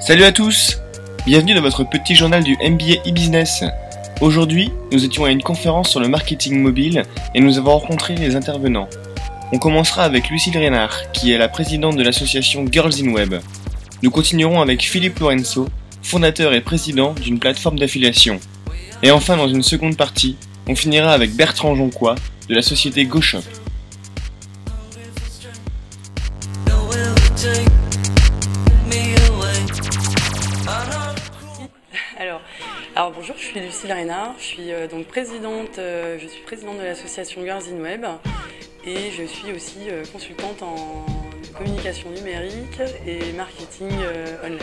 Salut à tous! Bienvenue dans votre petit journal du MBA e-Business. Aujourd'hui, nous étions à une conférence sur le marketing mobile et nous avons rencontré les intervenants. On commencera avec Lucille Reynard, qui est la présidente de l'association Girls in Web. Nous continuerons avec Philippe Lorenzo, fondateur et président d'une plateforme d'affiliation. Et enfin, dans une seconde partie, on finira avec Bertrand Jonquois de la société GoShop. Alors bonjour, je suis Lucille Reynard, je suis donc présidente de l'association Girls in Web et je suis aussi consultante en communication numérique et marketing online.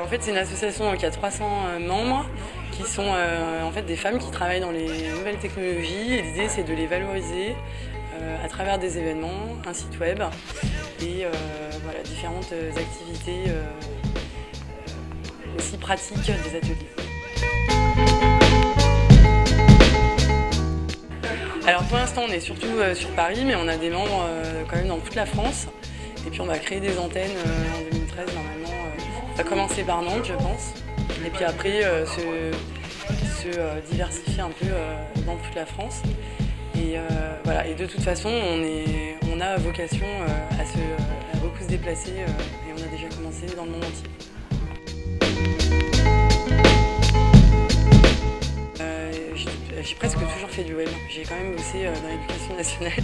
En fait, c'est une association qui a 300 membres qui sont en fait des femmes qui travaillent dans les nouvelles technologies et l'idée c'est de les valoriser à travers des événements, un site web et voilà, différentes activités aussi pratiques des ateliers. Alors pour l'instant on est surtout sur Paris, mais on a des membres quand même dans toute la France. Et puis on va créer des antennes en 2013 normalement. On va commencer par Nantes je pense. Et puis après se diversifier un peu dans toute la France. Et voilà. Et de toute façon on a vocation à beaucoup se déplacer et on a déjà commencé dans le monde entier. J'ai presque toujours fait du web. J'ai quand même bossé dans l'éducation nationale.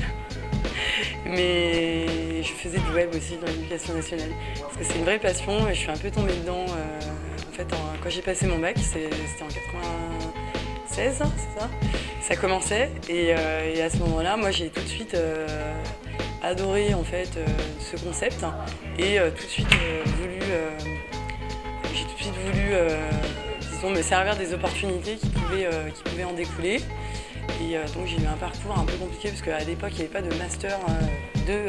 Mais je faisais du web aussi dans l'éducation nationale. Parce que c'est une vraie passion et je suis un peu tombée dedans. En fait, quand j'ai passé mon bac, c'était en 96, c'est ça? Ça commençait et à ce moment-là, moi j'ai tout de suite adoré en fait ce concept et tout de suite voulu disons, me servir des opportunités qui pouvaient en découler. Et donc j'ai eu un parcours un peu compliqué parce qu'à l'époque il n'y avait pas de master 2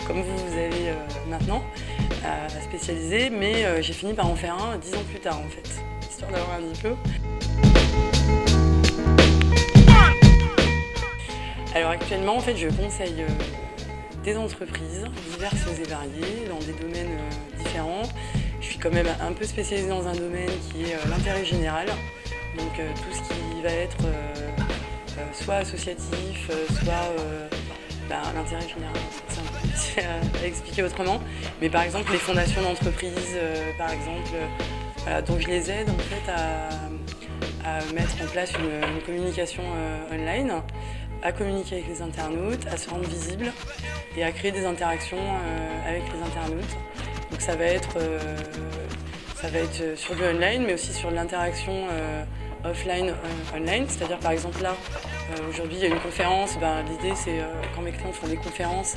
comme vous avez maintenant à spécialiser, mais j'ai fini par en faire un 10 ans plus tard en fait, histoire d'avoir un diplôme. Alors actuellement en fait je conseille des entreprises diverses et variées dans des domaines différents. Je suis quand même un peu spécialisée dans un domaine qui est l'intérêt général, donc tout ce qui va être soit associatif, soit l'intérêt général, c'est un peu difficile à expliquer autrement, mais par exemple les fondations d'entreprises, par exemple, voilà, donc je les aide en fait à mettre en place une communication online, à communiquer avec les internautes, à se rendre visible et à créer des interactions avec les internautes. Donc ça va être sur du online, mais aussi sur de l'interaction offline, online, c'est-à-dire par exemple là, aujourd'hui il y a une conférence, l'idée c'est quand mes clients font des conférences,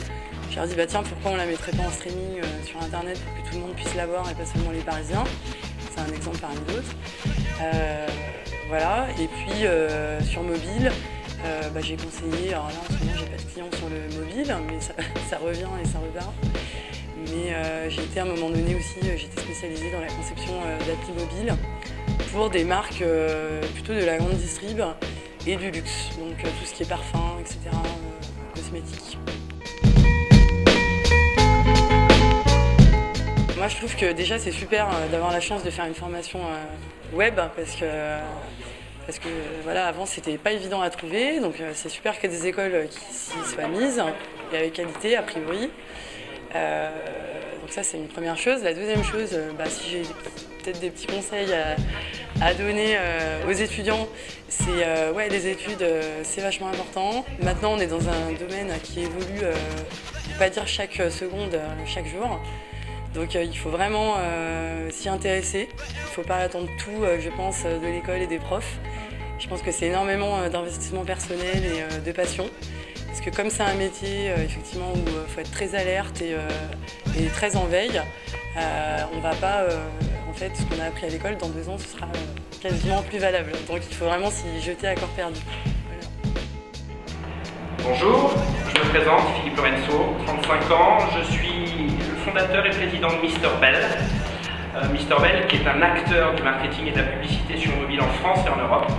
je leur dis tiens pourquoi on la mettrait pas en streaming sur internet pour que tout le monde puisse la voir et pas seulement les Parisiens, c'est un exemple parmi d'autres. Voilà, et puis sur mobile, j'ai conseillé, alors là en ce moment j'ai pas de clients sur le mobile, mais ça revient et ça repart. Mais j'ai été à un moment donné aussi, j'étais spécialisée dans la conception d'applis mobiles pour des marques plutôt de la grande distrib et du luxe, donc tout ce qui est parfum, etc., cosmétiques. Moi je trouve que déjà c'est super d'avoir la chance de faire une formation web parce que voilà, avant c'était pas évident à trouver, donc c'est super qu'il y ait des écoles qui s'y soient mises et avec qualité a priori. Donc ça c'est une première chose. La deuxième chose, si j'ai peut-être des petits conseils à donner aux étudiants, c'est ouais, les études c'est vachement important. Maintenant on est dans un domaine qui évolue, pas dire chaque seconde, chaque jour. Donc il faut vraiment s'y intéresser. Il ne faut pas attendre tout, je pense, de l'école et des profs. Je pense que c'est énormément d'investissement personnel et de passion. Parce que comme c'est un métier effectivement où il faut être très alerte et très en veille, on va pas, en fait, ce qu'on a appris à l'école, dans 2 ans, ce sera quasiment plus valable. Donc il faut vraiment s'y jeter à corps perdu. Voilà. Bonjour, je me présente, Philippe Lorenzo, 35 ans, je suis le fondateur et président de Mister Bell. Mister Bell qui est un acteur du marketing et de la publicité sur mobile en France et en Europe.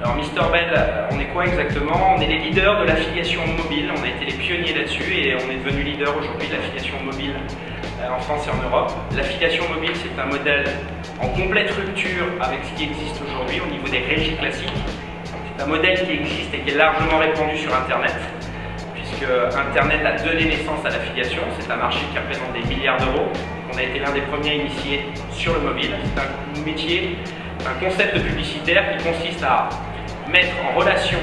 Alors Mister Bell, on est quoi exactement? On est les leaders de l'affiliation mobile, on a été les pionniers là-dessus et on est devenu leader aujourd'hui de l'affiliation mobile en France et en Europe. L'affiliation mobile, c'est un modèle en complète rupture avec ce qui existe aujourd'hui au niveau des régies classiques. C'est un modèle qui existe et qui est largement répandu sur Internet, puisque Internet a donné naissance à l'affiliation. C'est un marché qui représente des milliards d'euros. On a été l'un des premiers initiés sur le mobile. C'est un métier, un concept publicitaire qui consiste à mettre en relation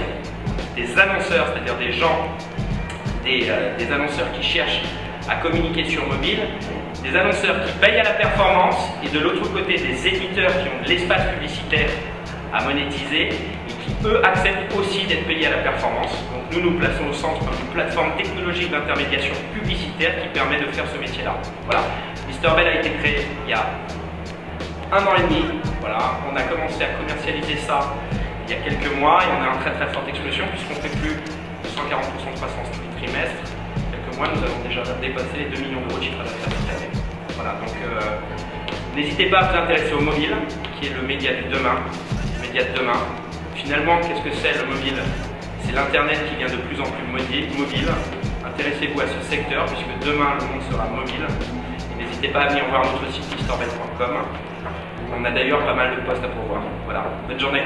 des annonceurs, c'est-à-dire des gens, des annonceurs qui cherchent à communiquer sur mobile, des annonceurs qui payent à la performance et de l'autre côté des éditeurs qui ont de l'espace publicitaire à monétiser et qui eux acceptent aussi d'être payés à la performance. Donc nous nous plaçons au centre d'une plateforme technologique d'intermédiation publicitaire qui permet de faire ce métier-là. Voilà. Mister Bell a été créé il y a 1 an et demi. Voilà. On a commencé à commercialiser ça il y a quelques mois et on est en très forte explosion puisqu'on fait plus de 140% de croissance tous les trimestres. Quelques mois, nous avons déjà dépassé les 2 millions d'euros de chiffre d'affaires cette année. Voilà, donc n'hésitez pas à vous intéresser au mobile, qui est le média du demain. Finalement, qu'est-ce que c'est le mobile? C'est l'Internet qui vient de plus en plus mobile. Intéressez-vous à ce secteur puisque demain le monde sera mobile. Et n'hésitez pas à venir voir notre site misterbell.com. On a d'ailleurs pas mal de postes à pourvoir. Voilà, bonne journée.